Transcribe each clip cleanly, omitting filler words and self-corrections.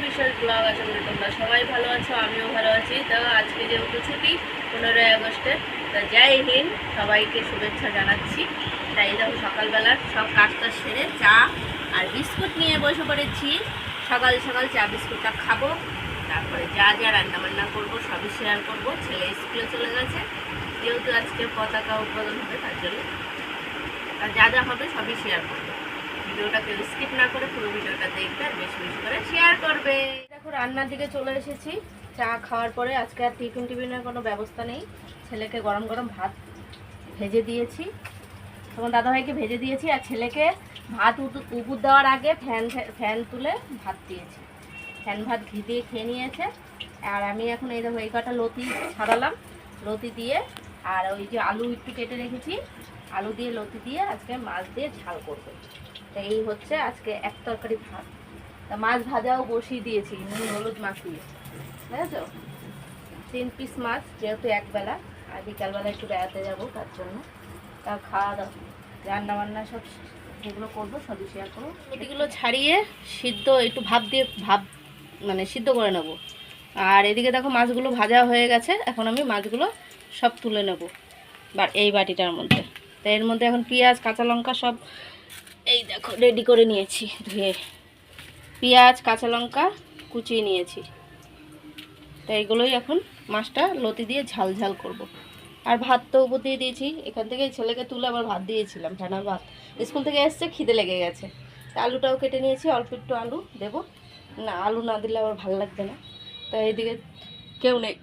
বিশেষ ব্লগ। আশা করি তোমরা সবাই ভালো আছো, আমিও ভালো আছি। তো আজকে যেহেতু ছুটি 15ই আগস্টে, তা জয় হিন্দ, সবাইকে শুভেচ্ছা জানাচ্ছি। তাই দেখো সকালবেলার সব কাজটা সেরে চা আর বিস্কুট নিয়ে বসে পড়েছি। সকাল সকাল চা বিস্কুটটা খাবো, তারপরে যা যা রান্নাবান্না করবো সবই শেয়ার করবো। ছেলে স্কুলে চলে গেছে, যেহেতু আজকে পতাকা উদ্বোধন হবে তার জন্য, আর যা যা হবে সবই শেয়ার করবো। ভিডিওটাকে স্কিপ না করে পুরো ভিডিওটা দেখবে আর বেশি বেশি করে শেয়ার করবে। দেখো রান্নার দিকে চলে এসেছি। চা খাওয়ার পরে আজকে আর টিফিনের কোনো ব্যবস্থা নেই। ছেলেকে গরম গরম ভাত ভেজে দিয়েছি, তখন দাদাভাইকে ভেজে দিয়েছি, আর ছেলেকে ভাত উপুর দেওয়ার আগে ফ্যান তুলে ভাত দিয়েছি। ফ্যান ভাত ঘি দিয়ে খেয়ে নিয়েছে। আর আমি এখন এই দেখো এই কটা লতি ছাড়ালাম, লতি দিয়ে আর ওই যে আলু একটু কেটে রেখেছি, আলু দিয়ে লতি দিয়ে আজকে মাছ দিয়ে ঝাল করবো। তা এই হচ্ছে আজকে এক তরকারি ভাত। তা মাছ ভাজাও বসিয়ে দিয়েছি নুন হলুদ মাখিয়ে, বুঝেছো? 3 পিস মাছ, যেহেতু একবেলা, আর বিকালবেলা একটু বেড়াতে যাবো তার জন্য। তা খাওয়া দাওয়া রান্না বান্না সব যেগুলো করবো সবই শেয়ার করবো। এগুলো ছাড়িয়ে সিদ্ধ একটু মানে সিদ্ধ করে নেব। আর এদিকে দেখো মাছগুলো ভাজা হয়ে গেছে, এখন আমি মাছগুলো সব তুলে নেব এই বাটিটার মধ্যে। তো এর মধ্যে এখন পেঁয়াজ কাঁচা লঙ্কা সব এই দেখো রেডি করে নিয়েছি, ধুয়ে পেঁয়াজ কাঁচা লঙ্কা কুচিয়ে নিয়েছি। তো এইগুলোই এখন মাছটা লতি দিয়ে ঝাল ঝাল করব। আর ভাত তো উপর দিয়ে দিয়েছি, এখান থেকে ছেলেকে তুলে আবার ভাত দিয়েছিলাম, ঠান্ডা ভাত। স্কুল থেকে এসছে, খিদে লেগে গেছে। আলুটাও কেটে নিয়েছি, অল্প একটু আলু দেবো, না আলু না দিলে আবার ভালো লাগবে না। তো এইদিকে কেউ নেই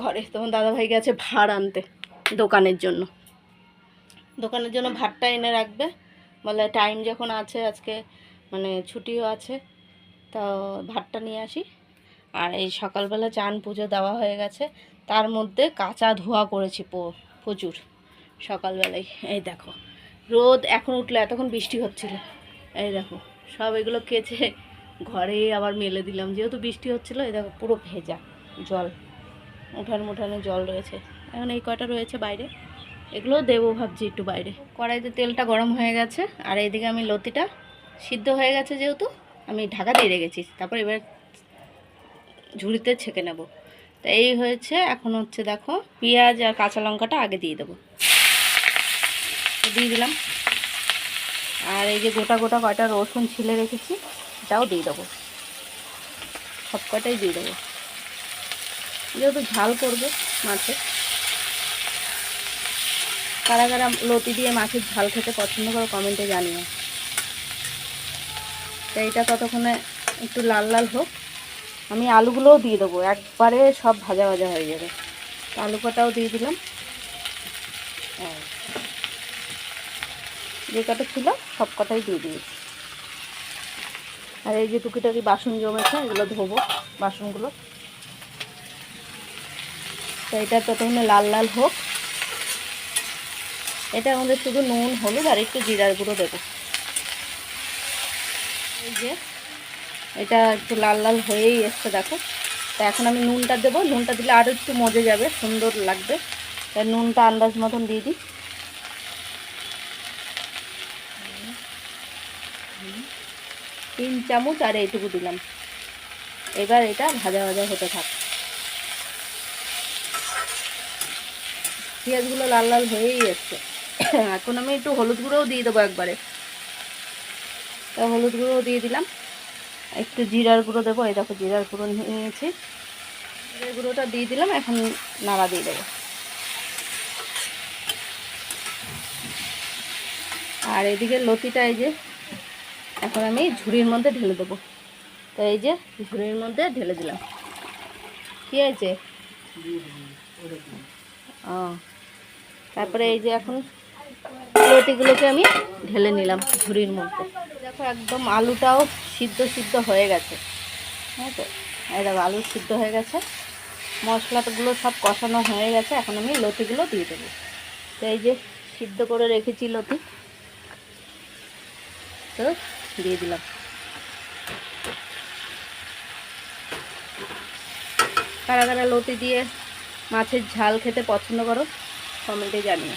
ঘরে, তখন দাদাভাই গেছে ভাত আনতে দোকানের জন্য। ভাতটা এনে রাখবে, বলে টাইম যখন আছে আজকে, মানে ছুটিও আছে, তো ভাতটা নিয়ে আসি। আর এই সকালবেলা চান পুজো দেওয়া হয়ে গেছে, তার মধ্যে কাঁচা ধোয়া করেছি প্রচুর সকালবেলায়। এই দেখো রোদ এখন উঠলো, এতক্ষণ বৃষ্টি হচ্ছিল। এই দেখো সব এগুলো কেচে ঘরে আবার মেলে দিলাম, যেহেতু বৃষ্টি হচ্ছিলো। এই দেখো পুরো ভেজা জল, উঠানে জল রয়েছে। এখন এই কয়টা রয়েছে বাইরে, এগুলো দেবো ভাবছি একটু বাইরে। কড়াইতে তেলটা গরম হয়ে গেছে, আর এইদিকে আমি লতিটা সিদ্ধ হয়ে গেছে যেহেতু, আমি ঢাকা দিয়ে রেখেছি। তারপর এবার ঝুড়িতে ছেঁকে নেব। তো এই হয়েছে। এখন হচ্ছে দেখো পেঁয়াজ আর কাঁচা লঙ্কাটা আগে দিয়ে দেবো, দিয়ে দিলাম। আর এই যে গোটা গোটা কয়টা রসুন ছিলে রেখেছি, এটাও দিয়ে দেবো, সব কয়টাই দিয়ে দেবো, যেহেতু ঝাল করবে মাছে। কারা কারা লতি দিয়ে মাছের ঝাল খেতে পছন্দ করে কমেন্টে জানিও। তো এইটা ততক্ষণে একটু লাল লাল হোক, আমি আলুগুলোও দিয়ে দেবো, একবারে সব ভাজা ভাজা হয়ে যাবে। আলু কটাও দিয়ে দিলাম, যে কটা ছিল সব কটাই দিয়ে দিয়েছি। আর এই যে টুকিটাকি বাসন জমেছে, এগুলো ধোবো বাসনগুলো। তো এটা ততক্ষণে লাল লাল হোক। এটার মধ্যে শুধু নুন হলুদ আর একটু জিরার গুঁড়ো দেবো। এই যে এটা একটু লাল লাল হয়েই এসছে দেখো। তা এখন আমি নুনটা দেবো, নুনটা দিলে আরও একটু মজে যাবে, সুন্দর লাগবে। তাই নুনটা আন্দাজ মতন দিয়ে দিই। 3 চামচ, আর এইটুকু দিলাম। এবার এটা ভাজা ভাজা হতে থাক। পেঁয়াজগুলো লাল লাল হয়েই এসছে। এখন আমি একটু হলুদ গুঁড়োও দিয়ে দেবো একবারে। তা হলুদ গুঁড়োও দিয়ে দিলাম, একটু জিরার গুঁড়ো দেবো। এই দেখো জিরার গুঁড়ো নিয়েছি, জিরার গুঁড়োটা দিয়ে দিলাম। এখন নাড়া দিয়ে দেবো। আর এদিকে লতিটা এই যে এখন আমি ঝুড়ির মধ্যে ঢেলে দেবো। তো এই যে ঝুড়ির মধ্যে ঢেলে দিলাম। কি হয়েছে? ও, তারপরে এই যে এখন লতিগুলোকে আমি ঢেলে নিলাম ঝুড়ির মধ্যে। দেখো একদম আলুটাও সিদ্ধ হয়ে গেছে, হ্যাঁ তো এই দেখো আলু সিদ্ধ হয়ে গেছে, মশলাগুলো সব কষানো হয়ে গেছে। এখন আমি লতিগুলো দিয়ে দেবো। তো এই যে সিদ্ধ করে রেখেছি লতি, তো দিয়ে দিলাম। কারা কারা লতি দিয়ে মাছের ঝাল খেতে পছন্দ করো কমেন্টে জানিও।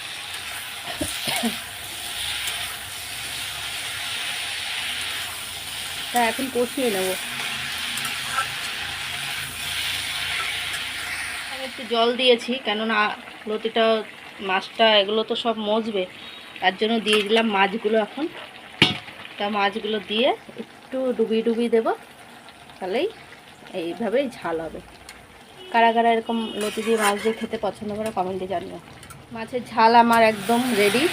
তা এখন কষিয়ে নেব। একটু জল দিয়েছি, কেননা লতিটা মাছটা এগুলো তো সব মজবে, তার জন্য দিয়ে দিলাম মাছগুলো। এখন তা মাছগুলো দিয়ে একটু ডুবিয়ে দেবো, তাহলেই এইভাবেই ঝাল হবে। কারা কারা এরকম লতি দিয়ে মাছ দিয়ে খেতে পছন্দ করে কমেন্টে জানিও। মাছের ঝাল আমার একদম রেডি,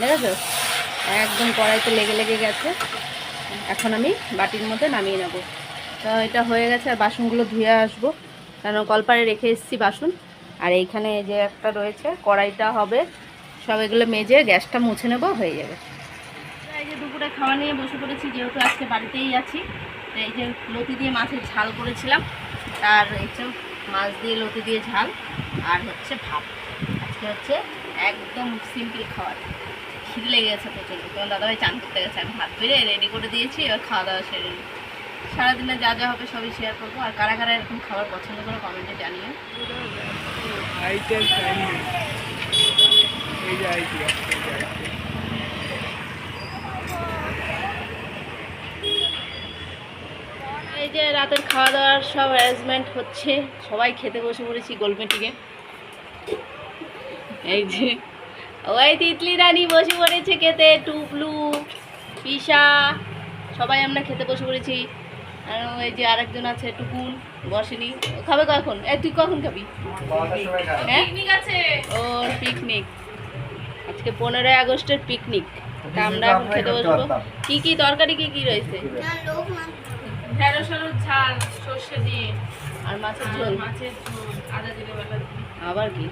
দেখেছো একদম কড়াইতে লেগে গেছে। এখন আমি বাটির মধ্যে নামিয়ে নেব। তো এটা হয়ে গেছে, আর বাসনগুলো ধুয়ে আসবো, কারণ কলপারে রেখে এসেছি বাসন। আর এইখানে যে একটা রয়েছে কড়াইটা হবে, সব এগুলো মেজে গ্যাসটা মুছে নেব, হয়ে যাবে। এই যে দুপুরে খাওয়া নিয়ে বসে পড়েছি, যেহেতু আজকে বাড়িতেই আছি। তো এই যে লতি দিয়ে মাছের ঝাল করেছিলাম, আর হচ্ছে মাছ দিয়ে লতি দিয়ে ঝাল, আর হচ্ছে ভাত। আজকে হচ্ছে একদম সিম্পল খাবার। খিদে লেগে গেছে প্রচুর, তোমার দাদাভাই চান করতে গেছে, আমি ভাত বেড়ে রেডি করে দিয়েছি, এবার খাওয়া দাওয়া সেরে নিই। সারাদিনে যা যা হবে সবই শেয়ার করবো। আর কারা কারা এরকম খাবার পছন্দ করে কমেন্টে জানিও। এই যে রাতের খাওয়া দাওয়ার সব অ্যারেঞ্জমেন্ট হচ্ছে, সবাই খেতে বসে পড়েছি গোলমেটিকে। এই যে ওই তিতলি রানী বসে পড়েছে খেতে, টুকলু পিসা সবাই আমরা খেতে বসে পড়েছি। আর ওই যে আরেকজন আছে টুকুন, বসেনি, খাবে কখন? তুই কখন খাবি? হ্যাঁ আছে ওর পিকনিক, আজকে 15ই আগস্টের পিকনিক। তা আমরা এখন খেতে বসবো। কি কি তরকারি কি রয়েছে? ঢেঁড়স আলুর ঝাল সর্ষে দিয়ে, আর মাছের ঝোল, আদা জিরে বাটা। আবার কি?